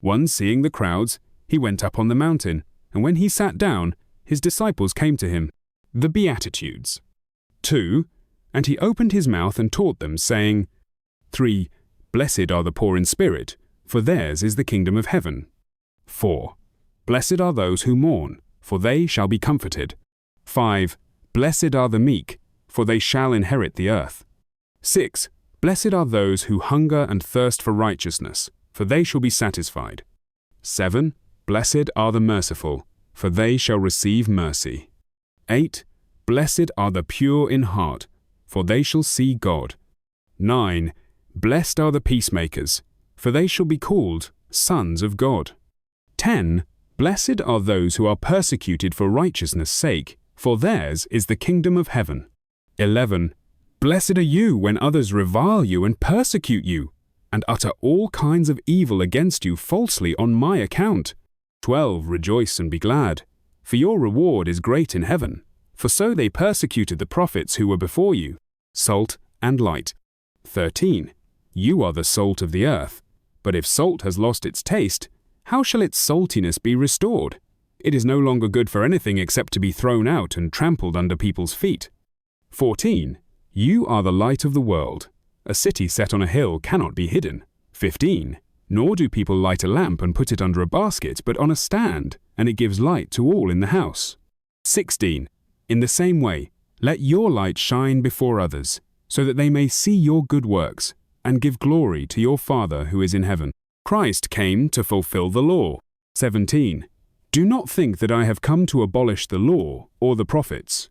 1, seeing the crowds, he went up on the mountain, and when he sat down, his disciples came to him. The Beatitudes. 2, and he opened his mouth and taught them, saying, 3, Blessed are the poor in spirit, for theirs is the kingdom of heaven. 4, Blessed are those who mourn, for they shall be comforted. 5, Blessed are the meek, for they shall inherit the earth. 6, Blessed are those who hunger and thirst for righteousness, for they shall be satisfied. 7, Blessed are the merciful, for they shall receive mercy. 8, Blessed are the pure in heart, for they shall see God. 9, Blessed are the peacemakers, for they shall be called sons of God. 10, Blessed are those who are persecuted for righteousness' sake, for theirs is the kingdom of heaven. 11, Blessed are you when others revile you and persecute you, and utter all kinds of evil against you falsely on my account. 12, Rejoice and be glad, for your reward is great in heaven, for so they persecuted the prophets who were before you. Salt and light. 13, You are the salt of the earth, but if salt has lost its taste, how shall its saltiness be restored? It is no longer good for anything except to be thrown out and trampled under people's feet. 14, You are the light of the world. A city set on a hill cannot be hidden. 15, Nor do people light a lamp and put it under a basket, but on a stand, and it gives light to all in the house. 16, In the same way, let your light shine before others, so that they may see your good works, and give glory to your Father who is in heaven. Christ came to fulfill the law. 17, Do not think that I have come to abolish the law or the prophets.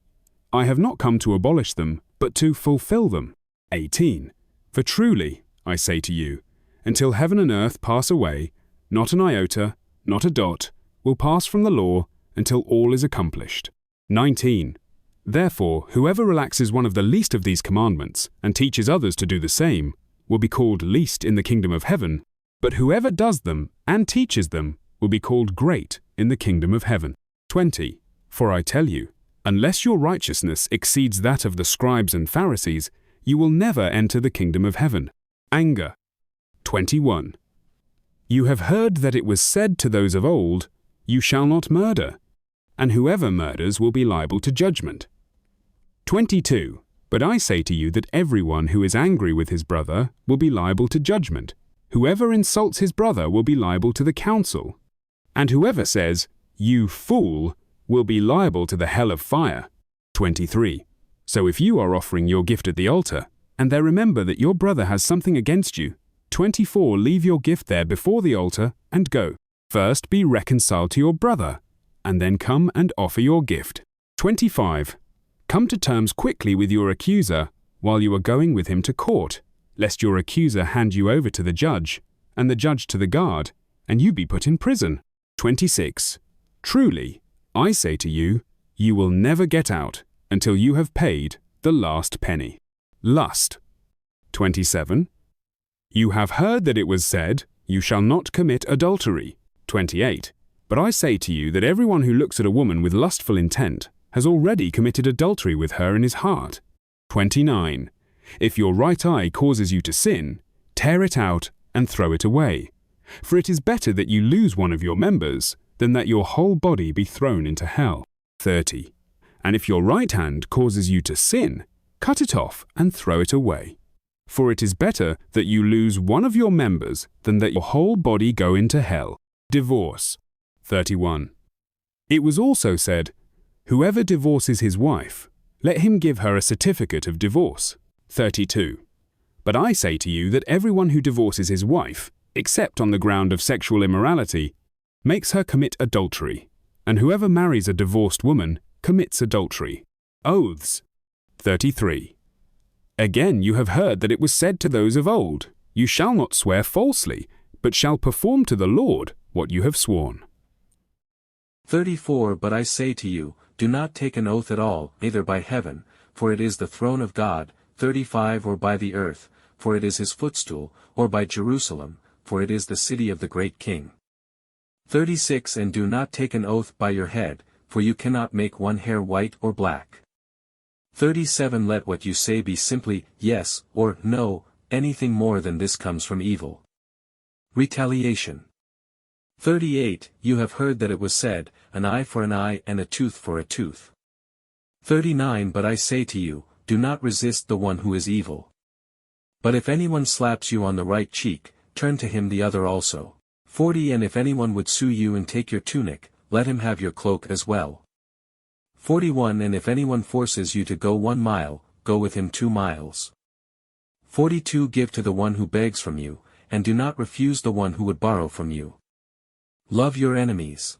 I have not come to abolish them, but to fulfill them. 18, For truly, I say to you, until heaven and earth pass away, not an iota, not a dot, will pass from the law until all is accomplished. 19, Therefore, whoever relaxes one of the least of these commandments and teaches others to do the same will be called least in the kingdom of heaven, but whoever does them and teaches them will be called great in the kingdom of heaven. 20, For I tell you, unless your righteousness exceeds that of the scribes and Pharisees, you will never enter the kingdom of heaven. Anger. 21, You have heard that it was said to those of old, You shall not murder, and whoever murders will be liable to judgment. 22, But I say to you that everyone who is angry with his brother will be liable to judgment. Whoever insults his brother will be liable to the council. And whoever says, You fool, will be liable to the hell of fire. 23, So if you are offering your gift at the altar, and there remember that your brother has something against you, 24, Leave your gift there before the altar and go. First be reconciled to your brother, and then come and offer your gift. 25, Come to terms quickly with your accuser while you are going with him to court, lest your accuser hand you over to the judge, and the judge to the guard, and you be put in prison. 26, Truly, I say to you, you will never get out until you have paid the last penny. Lust. 27, You have heard that it was said, You shall not commit adultery. 28, But I say to you that everyone who looks at a woman with lustful intent has already committed adultery with her in his heart. 29, If your right eye causes you to sin, tear it out and throw it away. For it is better that you lose one of your members than that your whole body be thrown into hell. 30, And if your right hand causes you to sin, cut it off and throw it away. For it is better that you lose one of your members than that your whole body go into hell. Divorce. 31, It was also said, Whoever divorces his wife, let him give her a certificate of divorce. 32, But I say to you that everyone who divorces his wife, except on the ground of sexual immorality, makes her commit adultery, and whoever marries a divorced woman commits adultery. Oaths. 33, Again you have heard that it was said to those of old, You shall not swear falsely, but shall perform to the Lord what you have sworn. 34 But I say to you, do not take an oath at all, either by heaven, for it is the throne of God, 35 Or by the earth, for it is his footstool, or by Jerusalem, for it is the city of the great king. 36 And do not take an oath by your head, for you cannot make one hair white or black. 37 Let what you say be simply, yes, or no, anything more than this comes from evil. Retaliation. 38. You have heard that it was said, an eye for an eye and a tooth for a tooth. 39. But I say to you, do not resist the one who is evil. But if anyone slaps you on the right cheek, turn to him the other also. 40. And if anyone would sue you and take your tunic, let him have your cloak as well. 41. And if anyone forces you to go 1 mile, go with him 2 miles. 42. Give to the one who begs from you, and do not refuse the one who would borrow from you. Love your enemies.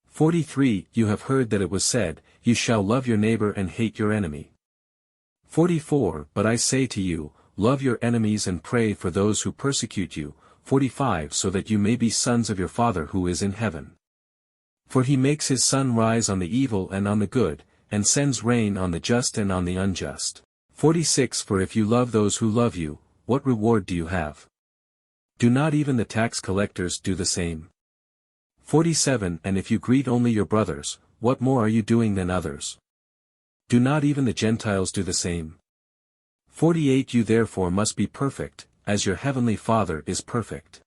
43. You have heard that it was said, you shall love your neighbor and hate your enemy. 44. But I say to you, love your enemies and pray for those who persecute you. 45. So that you may be sons of your Father who is in heaven. For he makes his sun rise on the evil and on the good, and sends rain on the just and on the unjust. 46. For if you love those who love you, what reward do you have? Do not even the tax collectors do the same? 47. And if you greet only your brothers, what more are you doing than others? Do not even the Gentiles do the same? 48. You therefore must be perfect, as your heavenly Father is perfect.